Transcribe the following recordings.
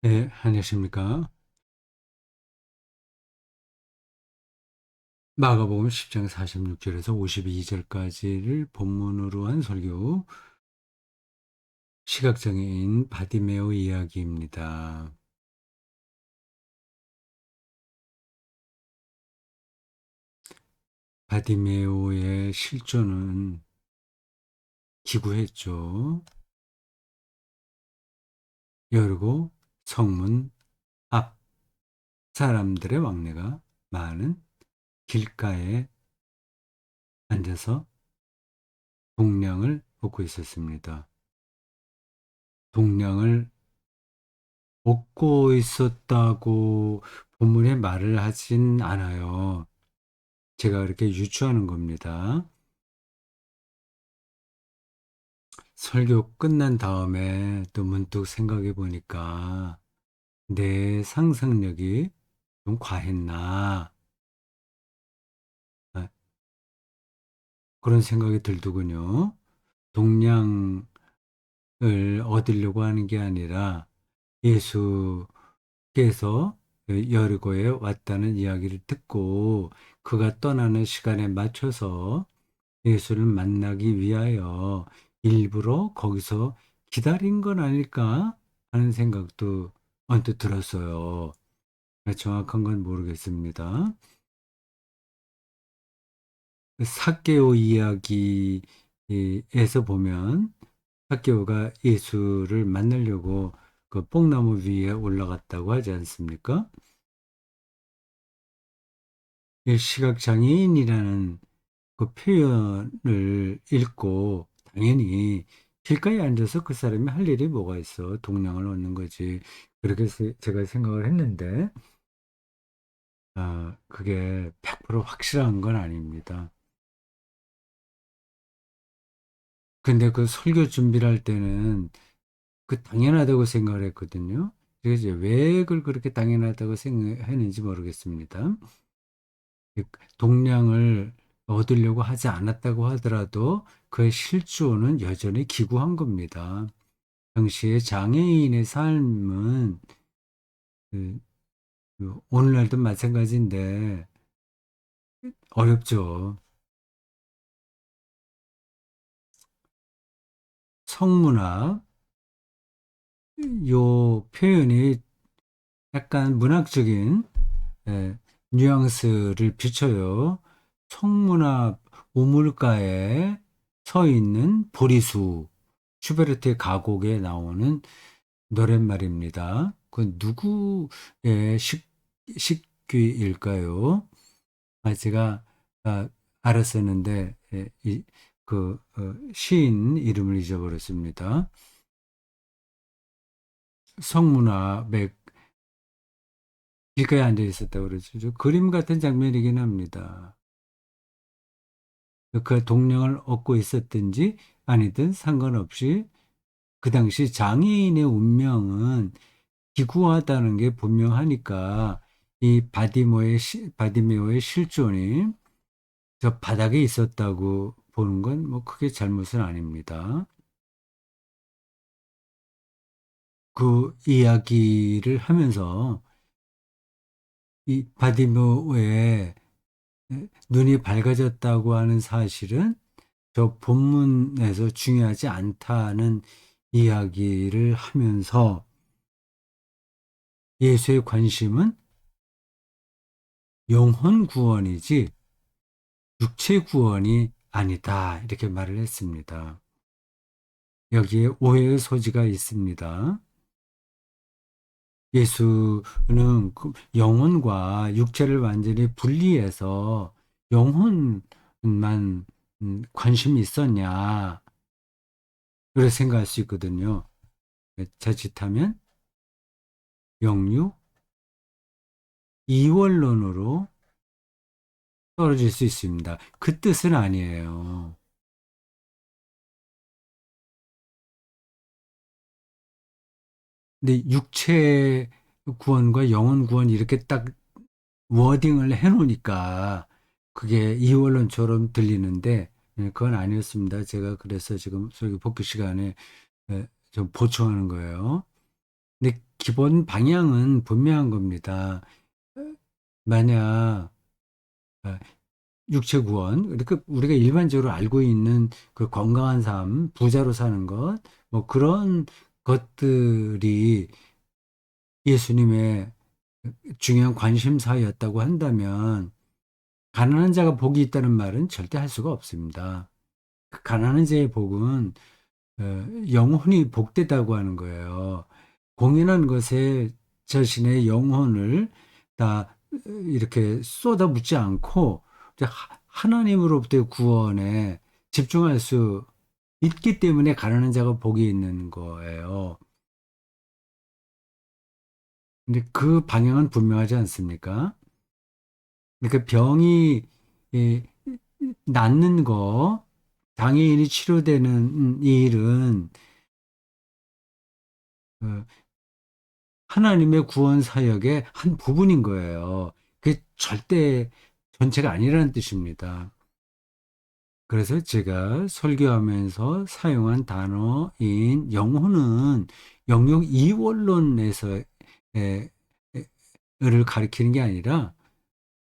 네, 안녕하십니까. 마가복음 10장 46절에서 52절까지를 본문으로 한 설교, 시각장애인 바디메오 이야기입니다. 바디메오의 실존은 기구했죠. 열고 성문 앞 사람들의 왕래가 많은 길가에 앉아서 동량을 얻고 있었습니다. 동량을 얻고 있었다고 본문에 말을 하진 않아요. 제가 그렇게 유추하는 겁니다. 설교 끝난 다음에 또 문득 생각해 보니까 내 상상력이 좀 과했나, 아, 그런 생각이 들더군요. 동량을 얻으려고 하는 게 아니라 예수께서 여리고에 왔다는 이야기를 듣고 그가 떠나는 시간에 맞춰서 예수를 만나기 위하여 일부러 거기서 기다린 건 아닐까 하는 생각도 언뜻 들었어요. 정확한 건 모르겠습니다. 삭개오 이야기에서 보면 삭개오가 예수를 만나려고 그 뽕나무 위에 올라갔다고 하지 않습니까? 이 시각장애인이라는 그 표현을 읽고 당연히 길가에 앉아서 그 사람이 할 일이 뭐가 있어. 동량을 얻는 거지. 그렇게 제가 생각을 했는데, 그게 100% 확실한 건 아닙니다. 근데 그 설교 준비를 할 때는 그 당연하다고 생각을 했거든요. 그래서 왜 그걸 그렇게 당연하다고 생각했는지 모르겠습니다. 동량을 얻으려고 하지 않았다고 하더라도 그의 실존은 여전히 기구한 겁니다. 당시에 장애인의 삶은 그, 오늘날도 마찬가지인데 어렵죠. 성문학 요 표현이 약간 문학적인 예, 뉘앙스를 비춰요. 성문앞 우물가에 서 있는 보리수, 슈베르트의 가곡에 나오는 노랫말입니다. 그 누구의 식귀일까요? 제가 알았었는데 시인 이름을 잊어버렸습니다. 성문앞에 길가에 앉아 있었다고 그러죠. 그림 같은 장면이긴 합니다. 그 동령을 얻고 있었든지 아니든 상관없이 그 당시 장애인의 운명은 기구하다는 게 분명하니까 이 바디메오의 실존이 저 바닥에 있었다고 보는 건 뭐 크게 잘못은 아닙니다. 그 이야기를 하면서 이 바디메오의 눈이 밝아졌다고 하는 사실은 저 본문에서 중요하지 않다는 이야기를 하면서 예수의 관심은 영혼 구원이지 육체 구원이 아니다. 이렇게 말을 했습니다. 여기에 오해의 소지가 있습니다. 예수는 그 영혼과 육체를 완전히 분리해서 영혼만 관심이 있었냐. 그렇게 생각할 수 있거든요. 자칫하면 영육 이원론으로 떨어질 수 있습니다. 그 뜻은 아니에요. 근데 육체 구원과 영혼 구원 이렇게 딱 워딩을 해놓으니까 그게 이원론처럼 들리는데 그건 아니었습니다. 제가 그래서 지금 저기 복귀 시간에 좀 보충하는 거예요. 근데 기본 방향은 분명한 겁니다. 만약 아, 육체 구원, 그러니까 우리가 일반적으로 알고 있는 그 건강한 삶, 부자로 사는 것, 뭐 그런 것들이 예수님의 중요한 관심사였다고 한다면 가난한 자가 복이 있다는 말은 절대 할 수가 없습니다. 그 가난한 자의 복은 영혼이 복되다고 하는 거예요. 공연한 것에 자신의 영혼을 다 이렇게 쏟아붓지 않고 이제 하나님으로부터의 구원에 집중할 수 있기 때문에 가난한 자가 복이 있는 거예요. 근데 그 방향은 분명하지 않습니까? 그러니까 병이 예, 낫는 거, 장애인이 치료되는 이 일은 어, 하나님의 구원 사역의 한 부분인 거예요. 그게 절대 전체가 아니라는 뜻입니다. 그래서 제가 설교하면서 사용한 단어인 영혼은 영역 이원론에서 를 가리키는 게 아니라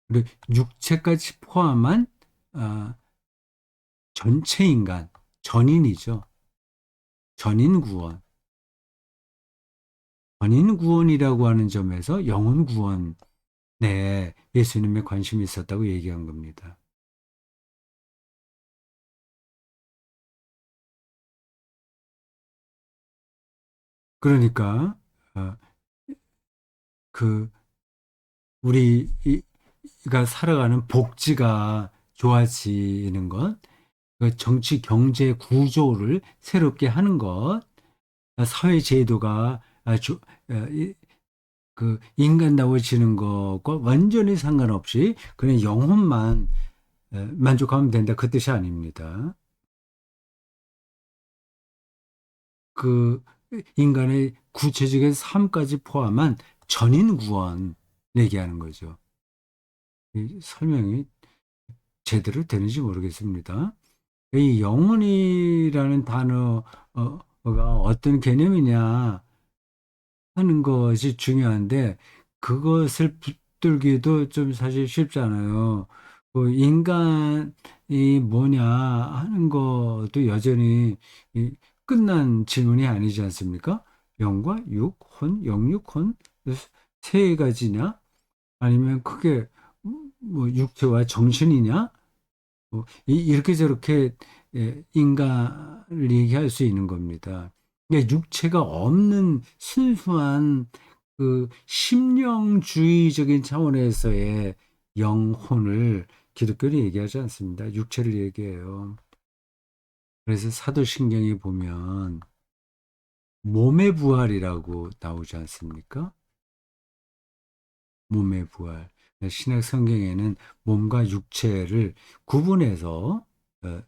우리 육체까지 포함한 아, 전체 인간, 전인이죠. 전인 구원. 전인 구원이라고 하는 점에서 영혼 구원, 네, 예수님의 관심이 있었다고 얘기한 겁니다. 그러니까 어, 그 우리가 살아가는 복지가 좋아지는 것, 그 정치 경제 구조를 새롭게 하는 것, 사회 제도가 그 인간다워지는 것과 완전히 상관없이 그냥 영혼만 만족하면 된다 그 뜻이 아닙니다. 그 인간의 구체적인 삶까지 포함한 전인 구원 얘기하는 거죠. 이 설명이 제대로 되는지 모르겠습니다. 이 영혼이라는 단어가 어떤 개념이냐 하는 것이 중요한데 그것을 붙들기도 좀 사실 쉽지 않아요. 그 인간이 뭐냐 하는 것도 여전히 이 끝난 질문이 아니지 않습니까? 영과 육, 혼, 영육, 혼 세 가지냐? 아니면 크게 뭐 육체와 정신이냐? 뭐 이렇게 저렇게 인간을 얘기할 수 있는 겁니다. 그러니까 육체가 없는 순수한 그 심령주의적인 차원에서의 영혼을 기독교는 얘기하지 않습니다. 육체를 얘기해요. 그래서 사도신경에 보면 몸의 부활이라고 나오지 않습니까? 몸의 부활. 신약 성경에는 몸과 육체를 구분해서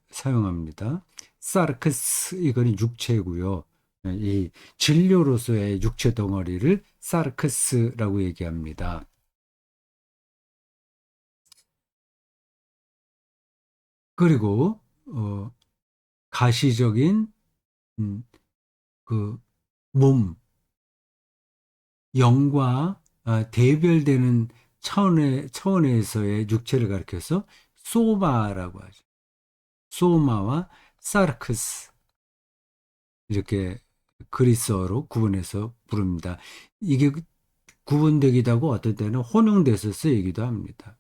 사용합니다. 사르크스 이거는 육체고요. 이 진료로서의 육체 덩어리를 사르크스라고 얘기합니다. 그리고 가시적인 음, 그 몸, 영과 대별되는 차원에서의 육체를 가리켜서 소마라고 하죠. 소마와 사르크스 이렇게 그리스어로 구분해서 부릅니다. 이게 구분되기도 하고 어떤 때는 혼용돼서 쓰이기도 합니다.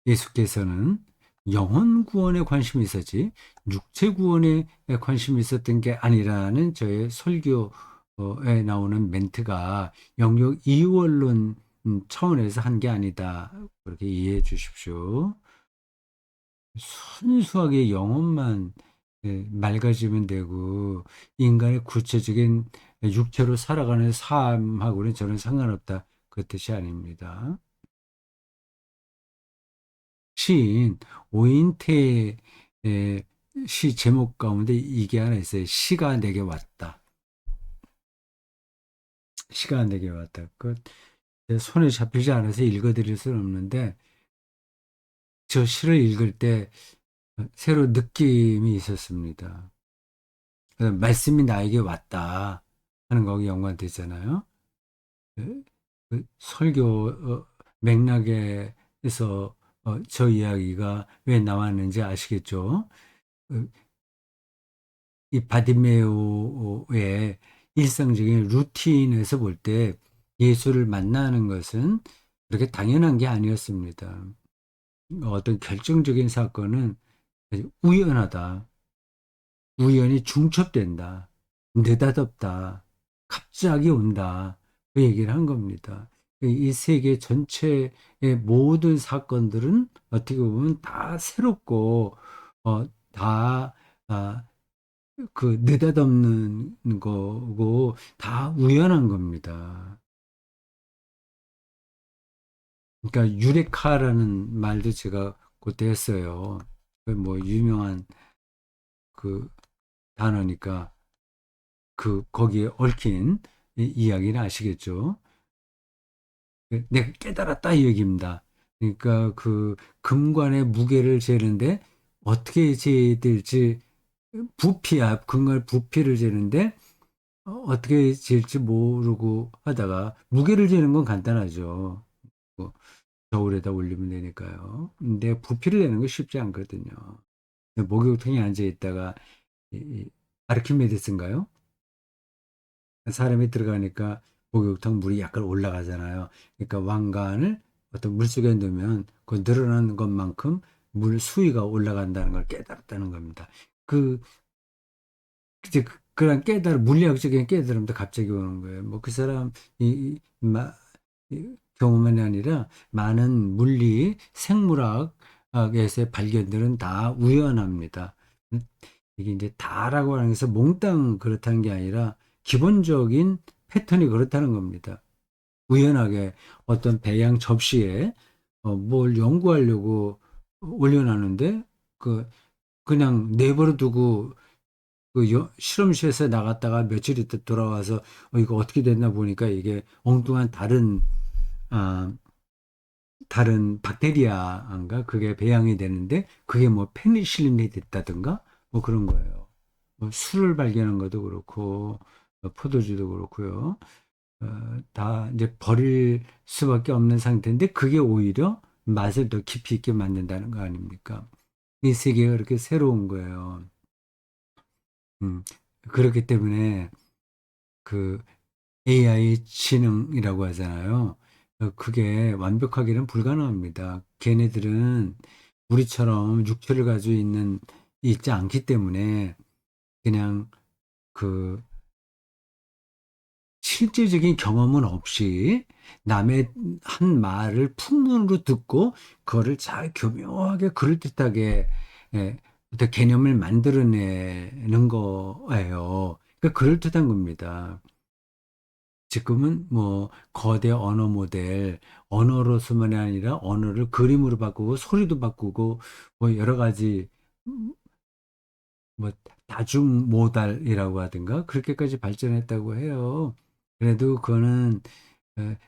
예수께서는 영혼 구원에 관심이 있었지 육체 구원에 관심이 있었던 게 아니라는 저의 설교에 나오는 멘트가 영역 이원론 차원에서 한 게 아니다. 그렇게 이해해 주십시오. 순수하게 영혼만 맑아지면 되고 인간의 구체적인 육체로 살아가는 삶하고는 저는 상관없다. 그 뜻이 아닙니다. 시인 오인태의 시 제목 가운데 이게 하나 있어요. 시가 내게 왔다. 시가 내게 왔다. 제 손에 잡히지 않아서 읽어드릴 수는 없는데 저 시를 읽을 때 새로 느낌이 있었습니다. 말씀이 나에게 왔다. 하는 거하고 연관되잖아요. 그, 그 설교 맥락에서 저 이야기가 왜 나왔는지 아시겠죠? 그, 이 바디메오의 일상적인 루틴에서 볼 때 예수를 만나는 것은 그렇게 당연한 게 아니었습니다. 어떤 결정적인 사건은 아주 우연하다. 우연히 중첩된다. 느닷없다. 갑자기 온다. 그 얘기를 한 겁니다. 이 세계 전체의 모든 사건들은 어떻게 보면 다 새롭고, 다, 아, 그 느닷없는 거고, 다 우연한 겁니다. 그러니까 유레카라는 말도 제가 그때 했어요. 그뭐 유명한 그 단어니까 거기에 얽힌 이야기는 아시겠죠? 내가 깨달았다 이 얘기입니다. 그러니까 그 금관의 무게를 재는데 어떻게 재야 될지 부피야 금관 부피를 재는데 어떻게 재일지 모르고 하다가 무게를 재는 건 간단하죠. 뭐 저울에다 올리면 되니까요. 근데 부피를 내는 건 쉽지 않거든요. 목욕탕에 앉아 있다가 이 아르키메데스인가요? 사람이 들어가니까 목욕탕 물이 약간 올라가잖아요. 그러니까 왕관을 어떤 물속에 넣으면 그 늘어나는 것만큼 물 수위가 올라간다는 걸 깨달았다는 겁니다. 그 이제 그런 물리학적인 깨달음도 갑자기 오는 거예요. 뭐 그 사람 이 경험만이 아니라 많은 물리 생물학에서의 발견들은 다 우연합니다. 음, 이게 이제 다라고 하는 것은 몽땅 그렇다는 게 아니라 기본적인 패턴이 그렇다는 겁니다. 우연하게 어떤 배양 접시에 뭘 연구하려고 올려놨는데 그 그냥 내버려 두고 실험실에서 나갔다가 며칠 있다 돌아와서 이거 어떻게 됐나 보니까 이게 엉뚱한 아, 다른 박테리아인가 그게 배양이 되는데 그게 뭐 페니실린이 됐다든가 뭐 그런 거예요. 뭐 술을 발견한 것도 그렇고 포도주도 그렇고요. 다 이제 버릴 수밖에 없는 상태인데 그게 오히려 맛을 더 깊이 있게 만든다는 거 아닙니까? 이 세계가 그렇게 새로운 거예요. 음, 그렇기 때문에 그 AI 지능이라고 하잖아요. 그게 완벽하게는 불가능합니다. 걔네들은 우리처럼 육체를 가지고 있지 않기 때문에 그냥 그 실제적인 경험은 없이 남의 한 말을 풍문으로 듣고 그거를 잘 교묘하게 그럴듯하게 어떤 개념을 만들어내는 거예요. 그러니까 그럴듯한 겁니다. 지금은 뭐 거대 언어 모델, 언어로서만이 아니라 언어를 그림으로 바꾸고 소리도 바꾸고 뭐 여러 가지 뭐 다중 모달이라고 하든가 그렇게까지 발전했다고 해요. 그래도 그거는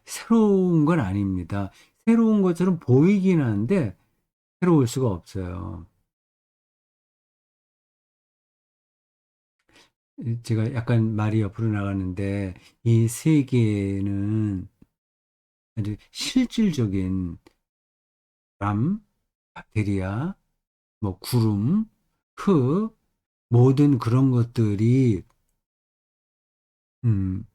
새로운 건 아닙니다. 새로운 것처럼 보이긴 하는데 새로울 수가 없어요. 제가 약간 말이 옆으로 나가는데 이 세계는 아주 실질적인 바람, 박테리아, 뭐 구름, 흙, 모든 그런 것들이 음,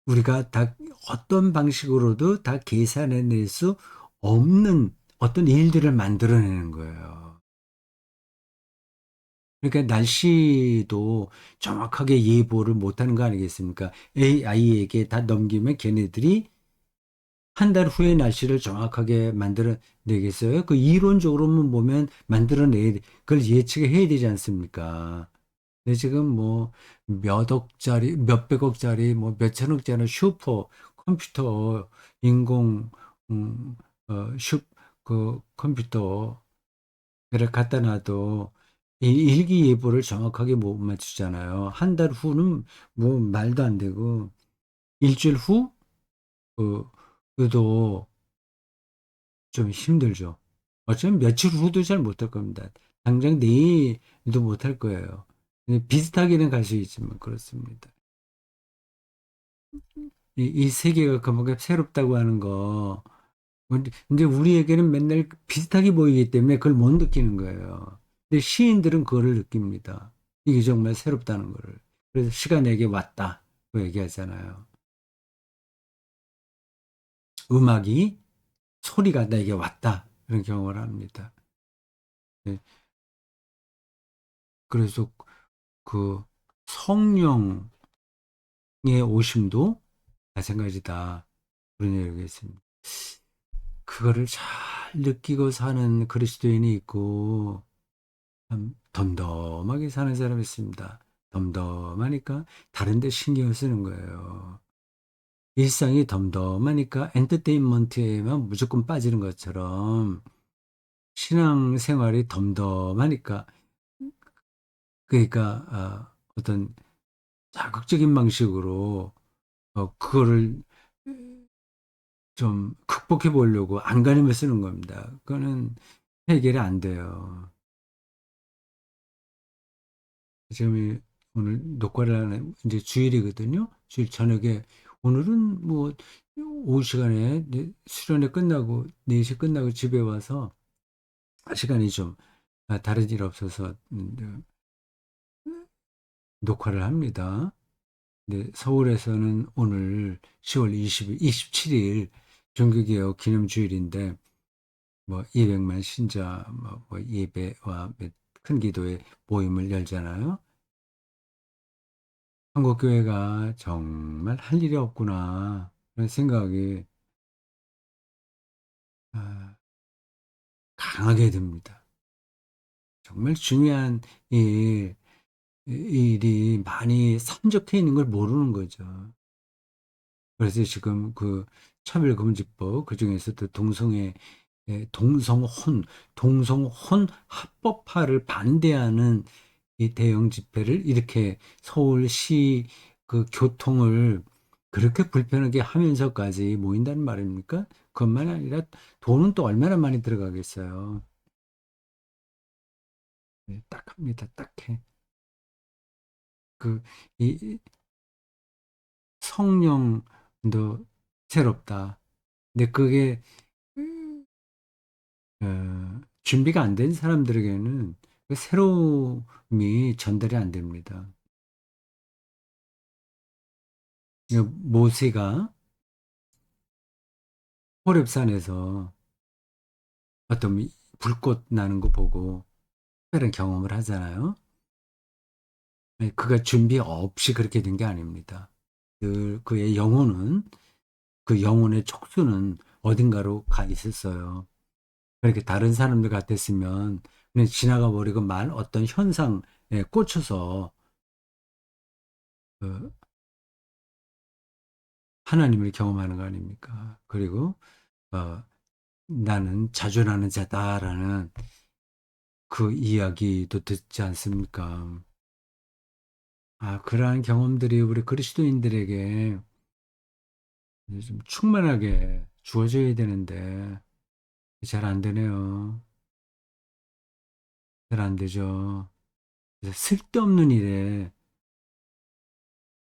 우리가 다 어떤 방식으로도 다 계산해낼 수 없는 어떤 일들을 만들어내는 거예요. 그러니까 날씨도 정확하게 예보를 못하는 거 아니겠습니까? AI에게 다 넘기면 걔네들이 한 달 후에 날씨를 정확하게 만들어내겠어요? 그 이론적으로만 보면 그걸 예측해야 되지 않습니까? 근데 지금 뭐 몇 억짜리, 몇백억짜리, 뭐 몇천억짜리 슈퍼 컴퓨터, 인공, 음, 그 컴퓨터를 갖다 놔도 이 일기예보를 정확하게 못 맞추잖아요. 한 달 후는 뭐 말도 안 되고, 일주일 후, 그도 좀 힘들죠. 어쩌면 며칠 후도 잘 못할 겁니다. 당장 내일도 못할 거예요. 비슷하게는 갈 수 있지만 그렇습니다. 이 세계가 그만큼 새롭다고 하는 거. 근데 우리에게는 맨날 비슷하게 보이기 때문에 그걸 못 느끼는 거예요. 근데 시인들은 그거를 느낍니다. 이게 정말 새롭다는 거를. 그래서 시가 내게 왔다. 그 얘기하잖아요. 음악이, 소리가 내게 왔다. 이런 경험을 합니다. 네. 그래서 그 성령의 오심도 마찬가지다. 그런 얘기가 있습니다. 그거를 잘 느끼고 사는 그리스도인이 있고, 참 덤덤하게 사는 사람이 있습니다. 덤덤하니까 다른 데 신경을 쓰는 거예요. 일상이 덤덤하니까 엔터테인먼트에만 무조건 빠지는 것처럼 신앙생활이 덤덤하니까, 그러니까 어떤 자극적인 방식으로 그거를 좀 극복해 보려고 안간힘을 쓰는 겁니다. 그거는 해결이 안 돼요. 지금 오늘 녹화를 하는 이제 주일이거든요. 주일 저녁에 오늘은 뭐 오후 시간에 수련회 끝나고 4시 끝나고 집에 와서 시간이 좀 다른 일 없어서 녹화를 합니다. 네, 서울에서는 오늘 10월 20일, 27일 종교개혁 기념주일인데 뭐 200만 신자 뭐 예배와 큰 기도회 모임을 열잖아요. 한국 교회가 정말 할 일이 없구나 그런 생각이 아, 강하게 듭니다. 정말 중요한 일, 일이 많이 산적해 있는 걸 모르는 거죠. 그래서 지금 그 차별금지법 그중에서도 동성혼, 동성혼 합법화를 반대하는 이 대형 집회를 이렇게 서울시 그 교통을 그렇게 불편하게 하면서까지 모인다는 말입니까? 그것만 아니라 돈은 또 얼마나 많이 들어가겠어요. 네, 딱합니다. 딱해. 그, 이 성령도 새롭다. 근데 그게 준비가 안 된 사람들에게는 그 새로움이 전달이 안 됩니다. 이 모세가 호렙산에서 어떤 불꽃 나는 거 보고 특별한 경험을 하잖아요. 그가 준비 없이 그렇게 된 게 아닙니다. 늘 그의 영혼은 그 영혼의 촉수는 어딘가로 가 있었어요. 그렇게 다른 사람들 같았으면 그냥 지나가 버리고 말 어떤 현상에 꽂혀서 그 하나님을 경험하는 거 아닙니까? 그리고 어, 나는 자존하는 자다라는 그 이야기도 듣지 않습니까? 그러한 경험들이 우리 그리스도인들에게 좀 충만하게 주어져야 되는데 잘 안 되네요. 잘 안 되죠. 그래서 쓸데없는 일에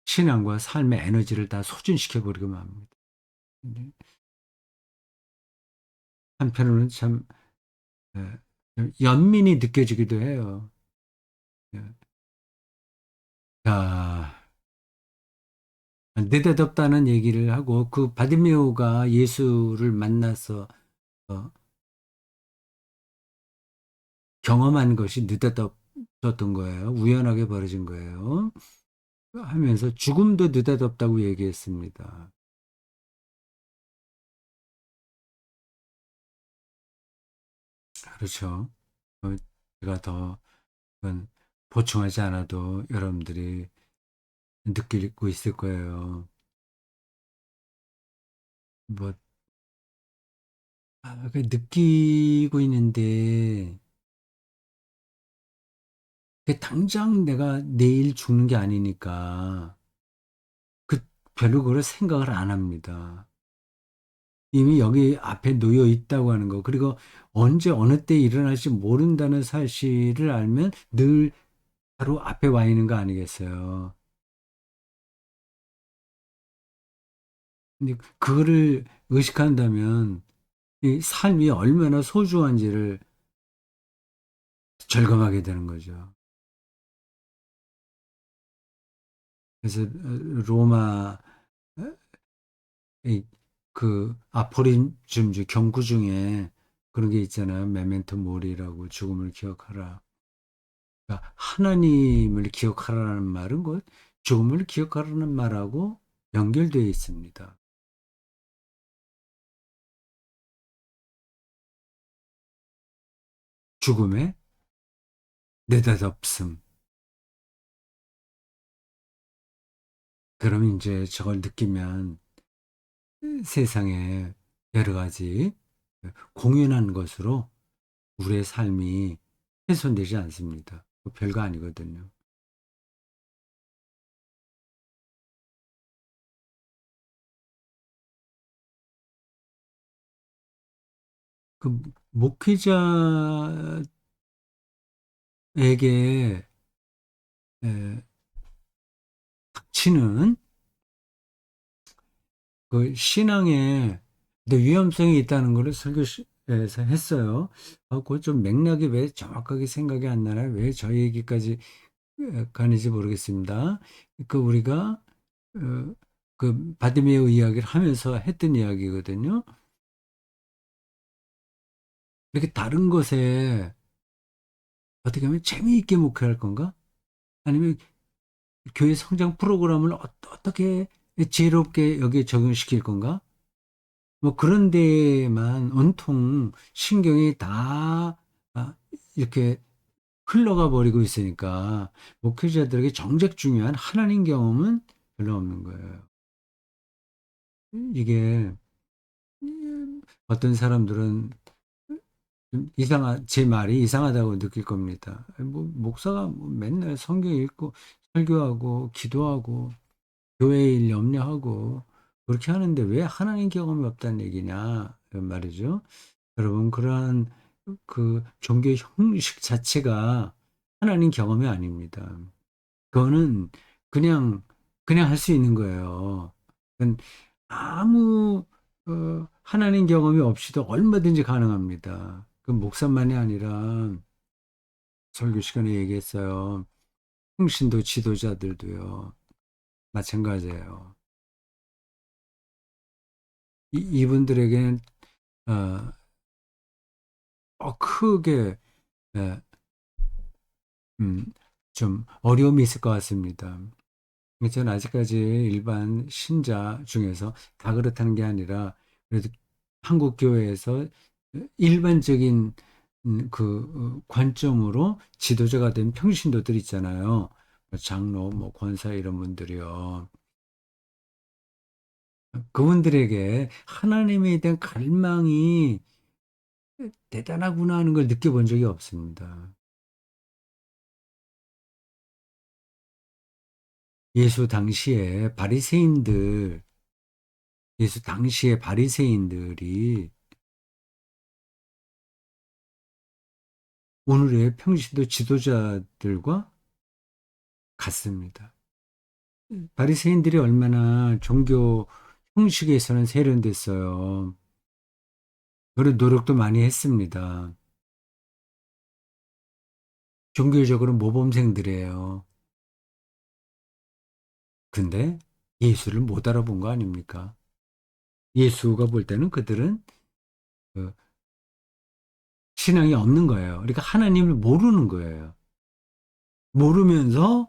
신앙과 삶의 에너지를 다 소진시켜 버리고 합니다. 한편으로는 참 예, 연민이 느껴지기도 해요. 예. 자, 느닷없다는 얘기를 하고 그 바디메오가 예수를 만나서 어, 경험한 것이 느닷없었던 거예요. 우연하게 벌어진 거예요. 하면서 죽음도 느닷없다고 얘기했습니다. 그렇죠. 제가 더 그건 보충하지 않아도 여러분들이 느끼고 있을 거예요. 뭐, 느끼고 있는데, 당장 내가 내일 죽는 게 아니니까, 그, 별로 그걸 생각을 안 합니다. 이미 여기 앞에 놓여 있다고 하는 거, 그리고 언제 어느 때 일어날지 모른다는 사실을 알면 늘 바로 앞에 와 있는 거 아니겠어요. 근데 그거를 의식한다면 이 삶이 얼마나 소중한지를 절감하게 되는 거죠. 그래서 로마 이 그 아포리즘주 경구 중에 그런 게 있잖아요. 메멘토 모리라고 죽음을 기억하라. 그러니까 하나님을 기억하라는 말은 곧 죽음을 기억하라는 말하고 연결되어 있습니다. 죽음의 느닷없음. 그럼 이제 저걸 느끼면 세상에 여러 가지 공연한 것으로 우리의 삶이 훼손되지 않습니다. 별거 아니거든요. 그 목회자에게 에, 닥치는 그 신앙에 위험성이 있다는 것을 설교에서 했어요. 그거 좀 맥락이 왜 정확하게 생각이 안 나나요? 왜 저 얘기까지 가는지 모르겠습니다. 그 우리가 어, 그 바디메오 이야기를 하면서 했던 이야기거든요. 이렇게 다른 것에 어떻게 하면 재미있게 목회할 건가? 아니면 교회 성장 프로그램을 어떻게 지혜롭게 여기에 적용시킬 건가? 뭐 그런 데만 온통 신경이 다 이렇게 흘러가 버리고 있으니까 목회자들에게 정작 중요한 하나님 경험은 별로 없는 거예요. 이게 어떤 사람들은 제 말이 이상하다고 느낄 겁니다. 뭐 목사가 뭐 맨날 성경 읽고 설교하고 기도하고 교회 일 염려하고 그렇게 하는데 왜 하나님 경험이 없다는 얘기냐 말이죠. 여러분 그러한 그 종교 형식 자체가 하나님 경험이 아닙니다. 그거는 그냥 할 수 있는 거예요. 그건 아무 하나님 경험이 없이도 얼마든지 가능합니다. 그 목사만이 아니라 설교 시간에 얘기했어요. 흥신도 지도자들도요. 마찬가지예요. 이분들에게는 어, 크게 예, 음, 좀 어려움이 있을 것 같습니다. 저는 아직까지 일반 신자 중에서 다 그렇다는 게 아니라 그래도 한국 교회에서 일반적인 관점으로 지도자가 된 평신도들 있잖아요. 뭐 장로, 뭐 권사 이런 분들이요. 그분들에게 하나님에 대한 갈망이 대단하구나 하는 걸 느껴본 적이 없습니다. 예수 당시에 예수 당시에 바리새인들이 오늘의 평신도 지도자들과 같습니다. 바리새인들이 얼마나 종교 형식에서는 세련됐어요. 그런 노력도 많이 했습니다. 종교적으로 모범생들이에요. 근데 예수를 못 알아본 거 아닙니까? 예수가 볼 때는 그들은 그 신앙이 없는 거예요. 그러니까 하나님을 모르는 거예요. 모르면서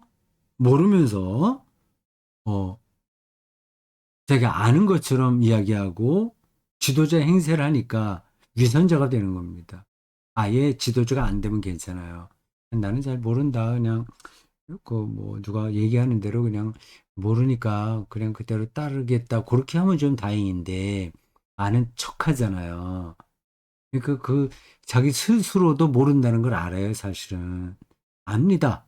모르면서 어 자기가 아는 것처럼 이야기하고 지도자 행세를 하니까 위선자가 되는 겁니다. 아예 지도자가 안 되면 괜찮아요. 나는 잘 모른다. 그냥 그 뭐 누가 얘기하는 대로 그냥 모르니까 그냥 그대로 따르겠다. 그렇게 하면 좀 다행인데 아는 척 하잖아요. 그러니까 그 자기 스스로도 모른다는 걸 알아요, 사실은. 압니다.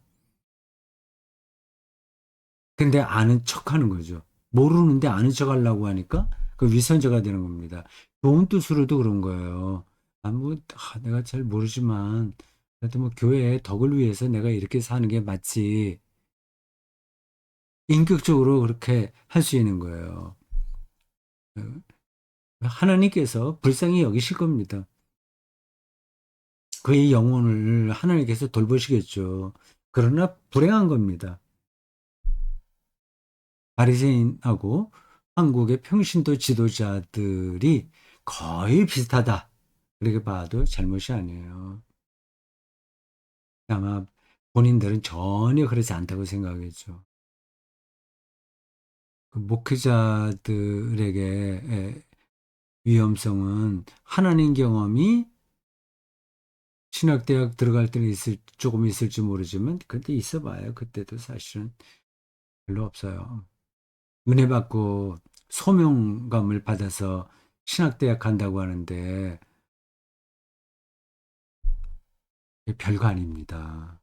근데 아는 척 하는 거죠. 모르는데 아는 척 하려고 하니까 그 위선자가 되는 겁니다. 좋은 뜻으로도 그런 거예요. 내가 잘 모르지만, 그래도 뭐 교회의 덕을 위해서 내가 이렇게 사는 게 맞지. 인격적으로 그렇게 할 수 있는 거예요. 하나님께서 불쌍히 여기실 겁니다. 그의 영혼을 하나님께서 돌보시겠죠. 그러나 불행한 겁니다. 바리새인하고 한국의 평신도 지도자들이 거의 비슷하다. 그렇게 봐도 잘못이 아니에요. 아마 본인들은 전혀 그렇지 않다고 생각했죠. 그 목회자들에게 위험성은 하나님 경험이 신학대학 들어갈 때는 조금 있을지 모르지만, 근데 있어 봐요. 그때도 사실은 별로 없어요. 은혜 받고 소명감을 받아서 신학대학 간다고 하는데, 별거 아닙니다.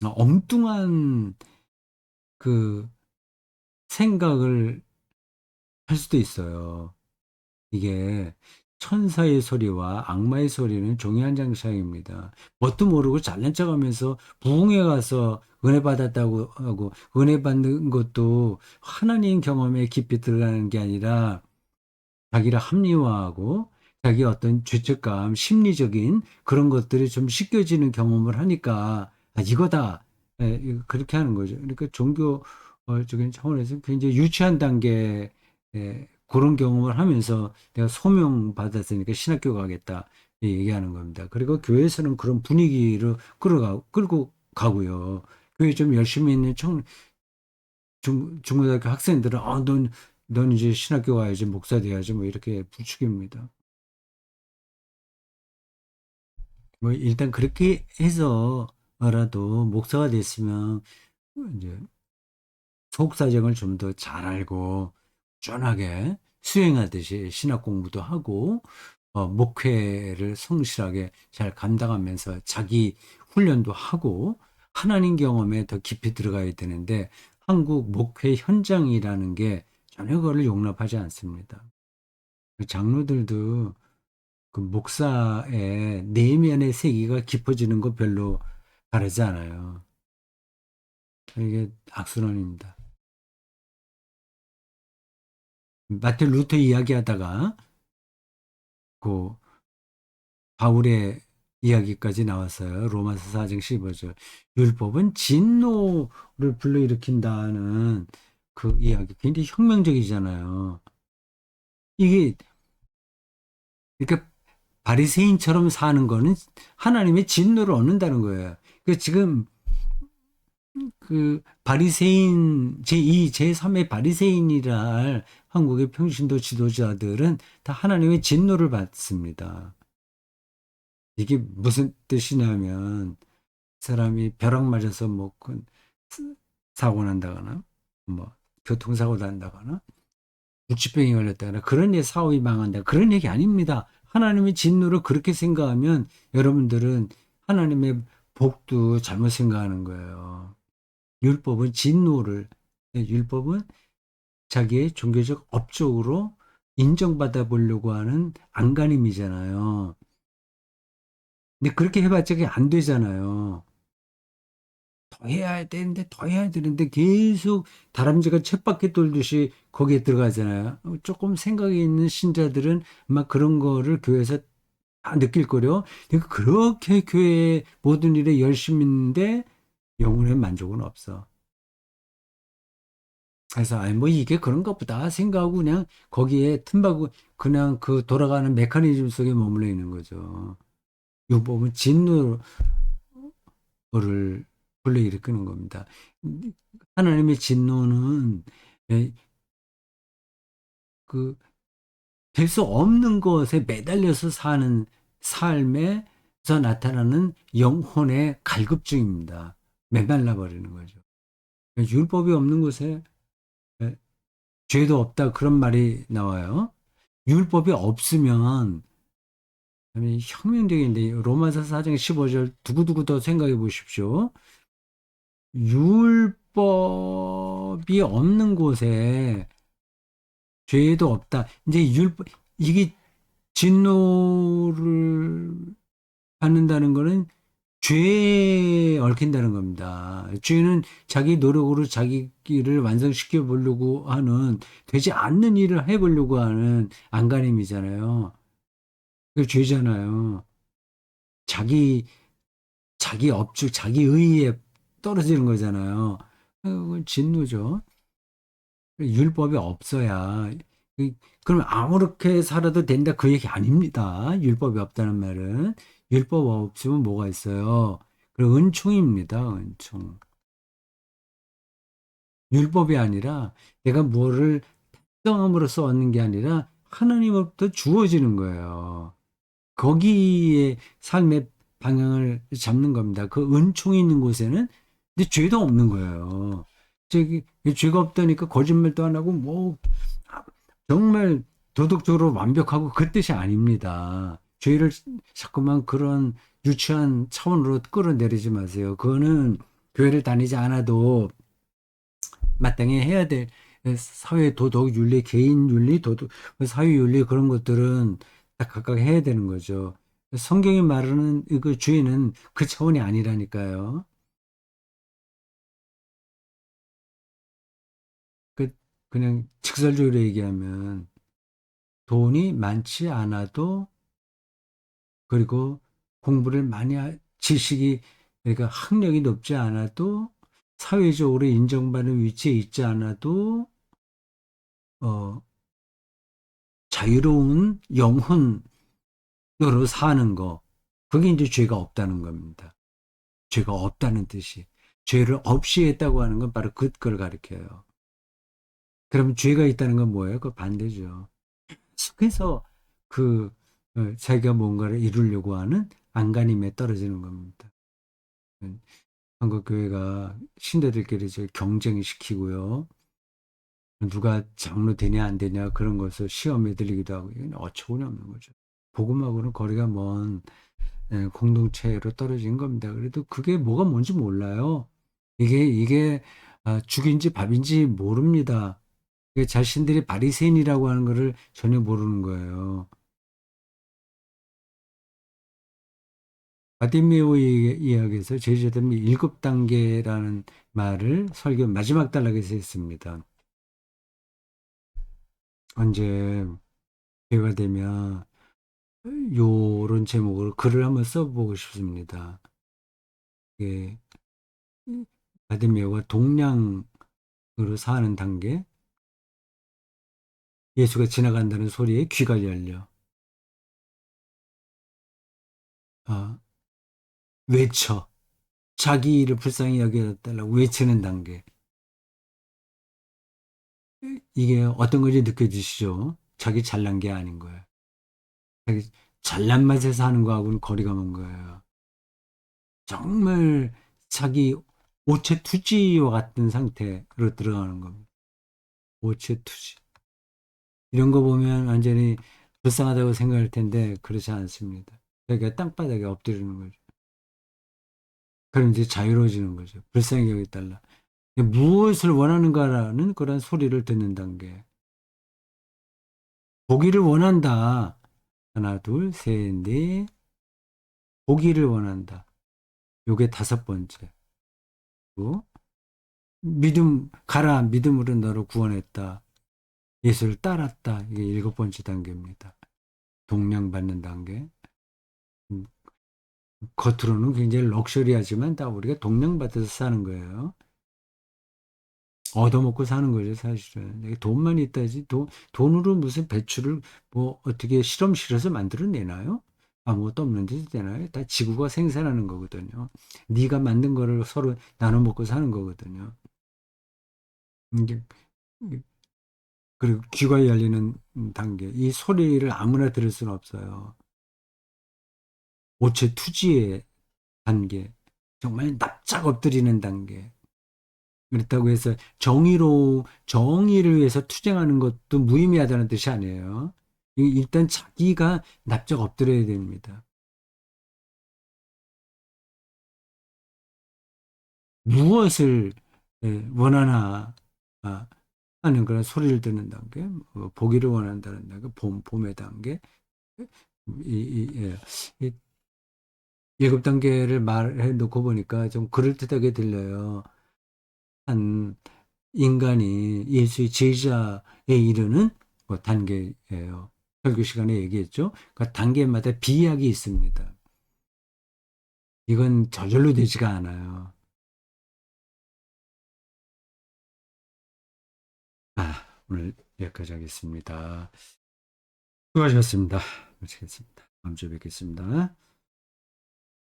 엉뚱한 그 생각을 할 수도 있어요. 이게 천사의 소리와 악마의 소리는 종이 한 장씩입니다. 뭣도 모르고 잘난 척하면서 부흥회 가서 은혜 받았다고 하고 은혜 받는 것도 하나님 경험에 깊이 들어가는 게 아니라 자기를 합리화하고 자기 어떤 죄책감, 심리적인 그런 것들이 좀 씻겨지는 경험을 하니까 이거다. 그렇게 하는 거죠. 그러니까 종교적인 차원에서 굉장히 유치한 단계 그런 경험을 하면서 내가 소명 받았으니까 신학교 가겠다 얘기하는 겁니다. 그리고 교회에서는 그런 분위기를 끌고 가고요. 교회 좀 열심히 있는 중고등학교 학생들은 넌 이제 신학교 가야지 목사 돼야지 뭐 이렇게 부추깁니다. 뭐 일단 그렇게 해서라도 목사가 됐으면 이제 속 사정을 좀 더 잘 알고 쫀하게 수행하듯이 신학 공부도 하고 목회를 성실하게 잘 감당하면서 자기 훈련도 하고 하나님 경험에 더 깊이 들어가야 되는데 한국 목회 현장이라는 게 전혀 그걸 용납하지 않습니다. 장로들도 그 목사의 내면의 세계가 깊어지는 거 별로 바라지 않아요. 이게 악순환입니다. 마틴 루터 이야기하다가 그 바울의 이야기까지 나왔어요. 로마서 4장 15절. 율법은 진노를 불러일으킨다는 그 이야기 굉장히 혁명적이잖아요. 이게 그러니까 바리새인처럼 사는 거는 하나님의 진노를 얻는다는 거예요. 그 지금 그 바리새인 제2, 제3의 바리새인이라 할 한국의 평신도 지도자들은 다 하나님의 진노를 받습니다. 이게 무슨 뜻이냐면 사람이 벼락 맞아서 뭐그 사고 난다거나 뭐 교통사고 난다거나 불치병이 걸렸다거나 그런 일 사업이 망한다 그런 얘기 아닙니다. 하나님의 진노를 그렇게 생각하면 여러분들은 하나님의 복도 잘못 생각하는 거예요. 율법은 진노를 율법은 자기의 종교적 업적으로 인정받아 보려고 하는 안간힘이잖아요. 근데 그렇게 해봤자 그게 안 되잖아요. 더 해야 되는데 더 해야 되는데 계속 다람쥐가 쳇바퀴 돌듯이 거기에 들어가잖아요. 조금 생각이 있는 신자들은 막 그런 거를 교회에서 다 느낄 거려. 그러니까 그렇게 교회 모든 일에 열심히 있는데 영혼의 만족은 없어. 그래서 뭐 이게 그런가 보다 생각하고 그냥 거기에 틈바구 그냥 그 돌아가는 메커니즘 속에 머물러 있는 거죠. 율법은 진노를 불러일으키는 겁니다. 하나님의 진노는 에, 그 될 수 없는 것에 매달려서 사는 삶에서 나타나는 영혼의 갈급증입니다. 메말라 버리는 거죠. 율법이 없는 곳에 에, 죄도 없다 그런 말이 나와요. 율법이 없으면 혁명적인데 로마서 4장 15절 두고두고 더 생각해 보십시오. 율법이 없는 곳에 죄도 없다. 이제 이게 진노를 받는다는 거는 죄에 얽힌다는 겁니다. 죄는 자기 노력으로 자기 길을 완성시켜 보려고 하는, 되지 않는 일을 해보려고 하는 안간힘이잖아요. 그 죄잖아요. 자기, 자기 업적, 자기 의의에 떨어지는 거잖아요. 그건 진노죠. 율법이 없어야, 이- 그럼 아무렇게 살아도 된다 그 얘기 아닙니다. 율법이 없다는 말은. 율법 없으면 뭐가 있어요? 그 은총입니다. 은총. 율법이 아니라 내가 뭐를 특정함으로써 얻는 게 아니라 하나님으로부터 주어지는 거예요. 거기에 삶의 방향을 잡는 겁니다. 그 은총이 있는 곳에는 근데 죄도 없는 거예요. 저기 죄가 없다니까 거짓말도 안 하고 뭐 정말 도덕적으로 완벽하고 그 뜻이 아닙니다. 죄를 자꾸만 그런 유치한 차원으로 끌어내리지 마세요. 그거는 교회를 다니지 않아도 마땅히 해야 될 사회 도덕 윤리, 개인 윤리, 도덕, 사회 윤리 그런 것들은 다 각각 해야 되는 거죠. 성경이 말하는 그 죄는 그 차원이 아니라니까요. 그 그냥 직설적으로 얘기하면 돈이 많지 않아도 그리고 공부를 많이 지식이 그러니까 학력이 높지 않아도 사회적으로 인정받는 위치에 있지 않아도 어, 자유로운 영혼으로 사는 거 그게 이제 죄가 없다는 겁니다. 죄가 없다는 뜻이 죄를 없이 했다고 하는 건 바로 그걸 가리켜요. 그러면 죄가 있다는 건 뭐예요? 그 반대죠. 그래서 그 자기가 뭔가를 이루려고 하는 안간힘에 떨어지는 겁니다. 한국 교회가 신도들끼리 저 경쟁을 시키고요. 누가 장로 되냐 안 되냐 그런 것을 시험에 들리기도 하고 이건 어처구니 없는 거죠. 복음하고는 거리가 먼 공동체로 떨어진 겁니다. 그래도 그게 뭐가 뭔지 몰라요. 이게 죽인지 밥인지 모릅니다. 이게 자신들이 바리새인이라고 하는 거를 전혀 모르는 거예요. 바디메오 이야기에서 제주도면 일곱 단계라는 말을 설교 마지막 단락에서 했습니다. 언제 기회가 되면 요런 제목으로 글을 한번 써보고 싶습니다. 예, 바디메오가 동량으로 사는 단계, 예수가 지나간다는 소리에 귀가 열려 아, 외쳐 자기 일을 불쌍히 여겨달라고 외치는 단계. 이게 어떤 건지 느껴지시죠? 자기 잘난 게 아닌 거예요. 자기 잘난 맛에서 하는 거하고는 거리가 먼 거예요. 정말 자기 오체투지와 같은 상태로 들어가는 겁니다. 오체투지. 이런 거 보면 완전히 불쌍하다고 생각할 텐데 그렇지 않습니다. 자기가 땅바닥에 엎드리는 거죠. 그럼 이제 자유로워지는 거죠. 불쌍히 여기달라. 무엇을 원하는가라는 그런 소리를 듣는 단계. 보기를 원한다. 하나, 둘, 셋, 넷. 보기를 원한다. 요게 다섯 번째. 고 가라. 믿음으로 너를 구원했다. 예수를 따랐다. 이게 일곱 번째 단계입니다. 동량받는 단계. 음, 겉으로는 굉장히 럭셔리하지만 다 우리가 동량받아서 사는 거예요. 얻어먹고 사는 거죠, 사실은. 이게 돈만 있다지, 돈으로 무슨 배추를 뭐 어떻게 실험실에서 만들어내나요? 아무것도 없는 데서 되나요? 다 지구가 생산하는 거거든요. 네가 만든 거를 서로 나눠 먹고 사는 거거든요. 이게, 그리고 귀가 열리는 단계. 이 소리를 아무나 들을 수는 없어요. 오체 투지의 단계. 정말 납작 엎드리는 단계. 그렇다고 해서 정의를 위해서 투쟁하는 것도 무의미하다는 뜻이 아니에요. 일단 자기가 납작 엎드려야 됩니다. 무엇을 원하나 하는 그런 소리를 듣는 단계, 보기를 원한다는 단계, 봄의 단계, 이, 이, 예. 일곱 단계를 말해 놓고 보니까 좀 그럴듯하게 들려요. 한 인간이 예수의 제자에 이르는 뭐 단계예요. 설교 시간에 얘기했죠. 그 단계마다 비약이 있습니다. 이건 저절로 되지가 않아요. 오늘 여기까지 하겠습니다. 수고하셨습니다. 마치겠습니다. 다음 주에 뵙겠습니다.